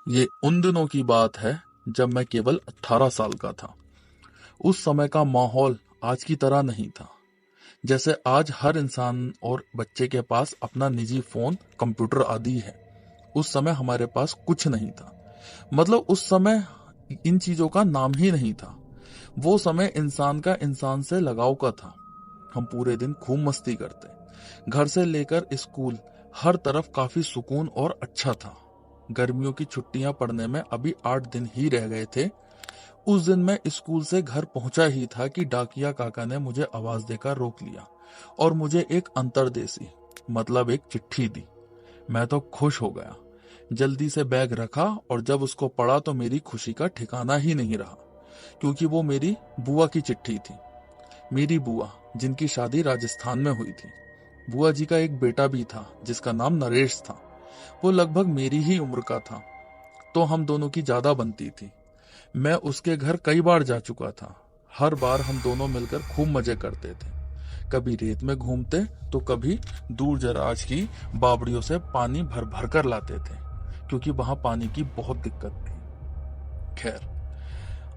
ये उन दिनों की बात है जब मैं केवल 18 साल का था। उस समय का माहौल आज की तरह नहीं था। जैसे आज हर इंसान और बच्चे के पास अपना निजी फोन, कंप्यूटर आदि है। उस समय हमारे पास कुछ नहीं था। मतलब उस समय इन चीजों का नाम ही नहीं था। वो समय इंसान का इंसान से लगाव का था। हम पूरे दिन खूब मस्ती करते, घर से लेकर स्कूल, हर तरफ काफी सुकून और अच्छा था। गर्मियों की छुट्टियां पड़ने में अभी 8 दिन ही रह गए थे। उस दिन मैं स्कूल से घर पहुंचा ही था कि डाकिया काका ने मुझे आवाज देकर रोक लिया और मुझे एक अंतरदेशी, मतलब एक चिट्ठी दी। मैं तो खुश हो गया। जल्दी से बैग रखा और जब उसको पढ़ा तो मेरी खुशी का ठिकाना ही नहीं रहा, क्योंकि वो मेरी बुआ की चिट्ठी थी। मेरी बुआ, जिनकी शादी राजस्थान में हुई थी। बुआ जी का एक बेटा भी था जिसका नाम नरेश था। वो लगभग मेरी ही उम्र का था, तो हम दोनों की ज्यादा बनती थी। मैं उसके घर कई बार जा चुका था। हर बार हम दोनों मिलकर खूब मजे करते थे। कभी रेत में घूमते तो कभी दूर दराज की बावड़ियों से पानी भर भर कर लाते थे, क्योंकि वहां पानी की बहुत दिक्कत थी। खैर,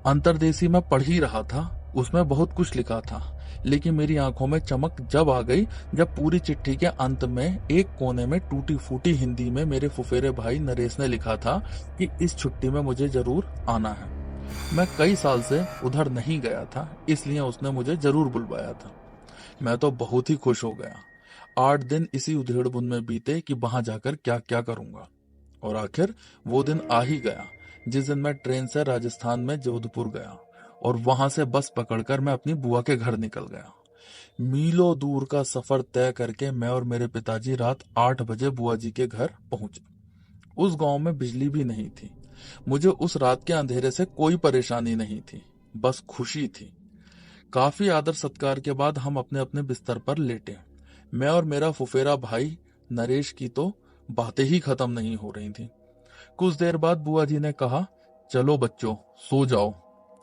अंतरदेशी में पढ़ ही रहा था। उसमें बहुत कुछ लिखा था, लेकिन मेरी आंखों में चमक जब आ गई जब पूरी चिट्ठी के अंत में एक कोने में टूटी फूटी हिंदी में मेरे फुफेरे भाई नरेश ने लिखा था कि इस छुट्टी में मुझे जरूर आना है। मैं कई साल से उधर नहीं गया था, इसलिए उसने मुझे जरूर बुलवाया था। मैं तो बहुत ही खुश हो गया। 8 दिन इसी उधेड़बुन में बीते कि वहां जाकर क्या क्या करूंगा। और आखिर वो दिन आ ही गया जिस दिन मैं ट्रेन से राजस्थान में जोधपुर गया और वहां से बस पकड़कर मैं अपनी बुआ के घर निकल गया। मीलों दूर का सफर तय करके मैं और मेरे पिताजी रात 8 बजे बुआ जी के घर पहुंचे। उस गांव में बिजली भी नहीं थी। मुझे उस रात के अंधेरे से कोई परेशानी नहीं थी, बस खुशी थी। काफी आदर सत्कार के बाद हम अपने अपने बिस्तर पर लेटे। मैं और मेरा फुफेरा भाई नरेश की तो बातें ही खत्म नहीं हो रही थी। कुछ देर बाद बुआ जी ने कहा, चलो बच्चों, सो जाओ,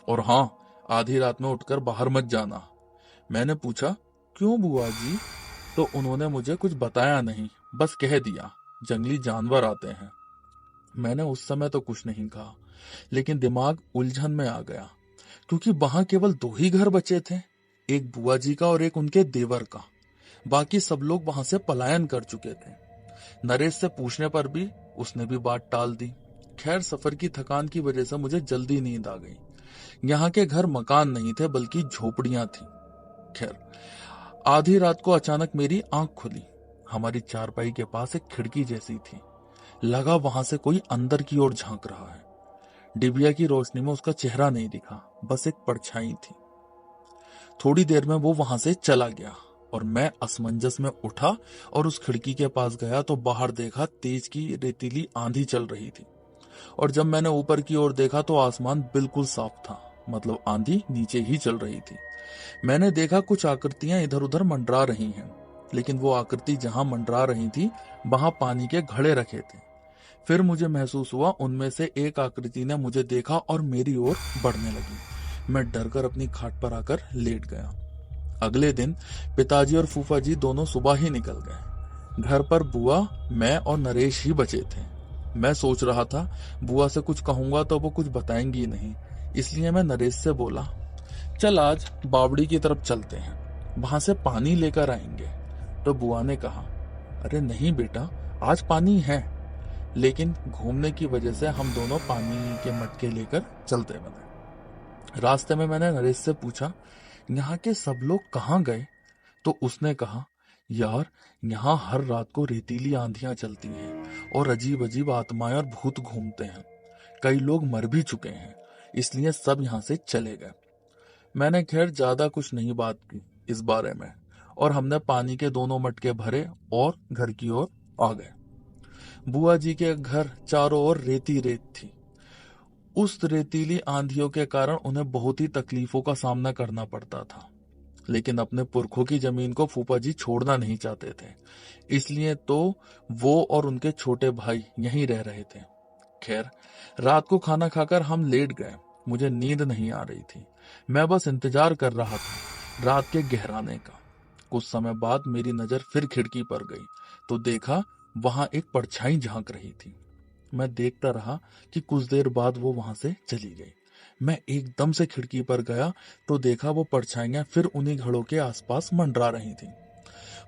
और हाँ, आधी रात में उठकर बाहर मत जाना। मैंने पूछा, क्यों बुआ जी? तो उन्होंने मुझे कुछ बताया नहीं, बस कह दिया, जंगली जानवर आते हैं। मैंने उस समय तो कुछ नहीं कहा, लेकिन दिमाग उलझन में आ गया, क्योंकि वहां केवल 2 ही घर बचे थे, एक बुआ जी का और एक उनके देवर का। बाकी सब लोग वहां से पलायन कर चुके थे। नरेश से पूछने पर भी उसने भी बात टाल दी। खैर, सफर की थकान की वजह से मुझे जल्दी नींद आ गई। यहाँ के घर मकान नहीं थे बल्कि झोपड़ियां थी। खैर, आधी रात को अचानक मेरी आंख खुली। हमारी चारपाई के पास एक खिड़की जैसी थी। लगा वहां से कोई अंदर की ओर झांक रहा है। डिबिया की रोशनी में उसका चेहरा नहीं दिखा, बस एक परछाई थी। थोड़ी देर में वो वहां से चला गया और मैं असमंजस में उठा और उस खिड़की के पास गया तो बाहर देखा तेज की रेतीली आंधी चल रही थी। और जब मैंने ऊपर की ओर देखा तो आसमान बिल्कुल साफ था, मतलब आंधी नीचे ही चल रही थी। मैंने देखा कुछ आकृतियां इधर उधर मंडरा रही हैं, लेकिन वो आकृति जहां मंडरा रही थी वहां पानी के घड़े रखे थे। फिर मुझे महसूस हुआ उनमें से एक आकृति ने मुझे देखा और मेरी ओर बढ़ने लगी। मैं डरकर अपनी खाट पर आकर लेट गया। अगले दिन पिताजी और फूफा जी दोनों सुबह ही निकल गए। घर पर बुआ, मैं और नरेश ही बचे थे। मैं सोच रहा था बुआ से कुछ कहूंगा तो वो कुछ बताएंगी नहीं, इसलिए मैं नरेश से बोला, चल आज बावड़ी की तरफ चलते हैं, वहां से पानी लेकर आएंगे। तो बुआ ने कहा, अरे नहीं बेटा, आज पानी है, लेकिन घूमने की वजह से हम दोनों पानी के मटके लेकर चलते बने। रास्ते में मैंने नरेश से पूछा, यहाँ के सब लोग कहाँ गए? तो उसने कहा, यार, यहाँ हर रात को रेतीली आंधियां चलती हैं और अजीब अजीब आत्माएं और भूत घूमते हैं। कई लोग मर भी चुके हैं, इसलिए सब यहाँ से चले गए। मैंने खैर ज्यादा कुछ नहीं बात की इस बारे में, और हमने पानी के दोनों मटके भरे और घर की ओर आ गए। बुआ जी के घर चारों ओर रेती रेत थी। उस रेतीली आंधियों के कारण उन्हें बहुत ही तकलीफों का सामना करना पड़ता था, लेकिन अपने पुरखों की जमीन को फूफा जी छोड़ना नहीं चाहते थे, इसलिए तो वो और उनके छोटे भाई यहीं रह रहे थे। खैर, रात को खाना खाकर हम लेट गए। मुझे नींद नहीं आ रही थी, मैं बस इंतजार कर रहा था रात के गहराने का। कुछ समय बाद मेरी नजर फिर खिड़की पर गई तो देखा वहां एक परछाई झांक रही थी। मैं देखता रहा कि कुछ देर बाद वो वहां से चली गई। मैं एकदम से खिड़की पर गया तो देखा वो परछाइयां फिर उन्हीं घड़ों के आसपास मंडरा रही थीं।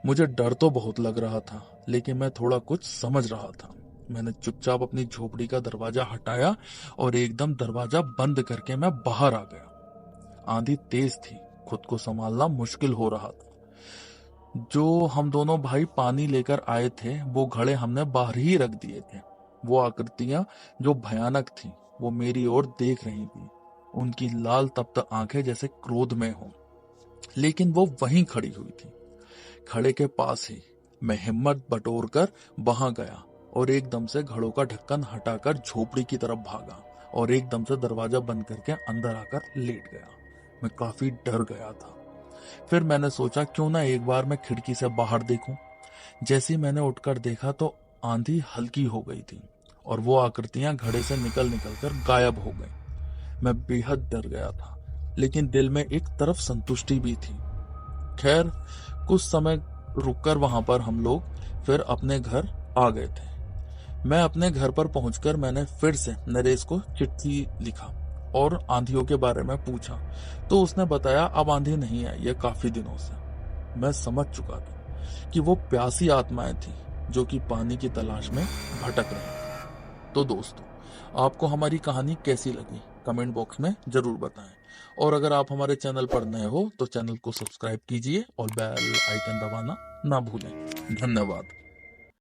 मुझे डर तो बहुत लग रहा था, लेकिन मैं थोड़ा कुछ समझ रहा था। मैंने चुपचाप अपनी झोपड़ी का दरवाजा हटाया और एकदम दरवाजा बंद करके मैं बाहर आ गया। आंधी तेज थी, खुद को संभालना मुश्किल हो रहा था। जो हम दोनों भाई पानी लेकर आए थे वो घड़े हमने बाहर ही रख दिए थे। वो आकृतियां जो भयानक थीं, वो मेरी ओर देख रही थी। उनकी लाल तप्त आंखें जैसे क्रोध में हो, लेकिन वो वहीं खड़ी हुई थी, खड़े के पास ही। मैं हिम्मत बटोरकर वहां गया और एकदम से घड़ों का ढक्कन हटाकर झोपड़ी की तरफ भागा और एकदम से दरवाजा बंद करके अंदर आकर लेट गया। मैं काफी डर गया था। फिर मैंने सोचा क्यों ना एक बार मैं खिड़की से बाहर देखूं। जैसे ही मैंने उठकर देखा तो आंधी हल्की हो गई थी और वो आकृतियां घड़े से निकल निकल कर गायब हो गई। मैं बेहद डर गया था, लेकिन दिल में एक तरफ संतुष्टि भी थी। खैर, कुछ समय रुककर वहां पर हम लोग फिर अपने घर आ गए थे। मैं अपने घर पर पहुंचकर मैंने फिर से नरेश को चिट्ठी लिखा और आंधियों के बारे में पूछा, तो उसने बताया अब आंधी नहीं आई है काफी दिनों से। मैं समझ चुका था कि वो प्यासी आत्माएं थी जो कि पानी की तलाश में भटक रही थी। तो दोस्तों, आपको हमारी कहानी कैसी लगी कमेंट बॉक्स में जरूर बताएं। और अगर आप हमारे चैनल पर नए हो तो चैनल को सब्सक्राइब कीजिए और बेल आइकन दबाना ना भूलें। धन्यवाद।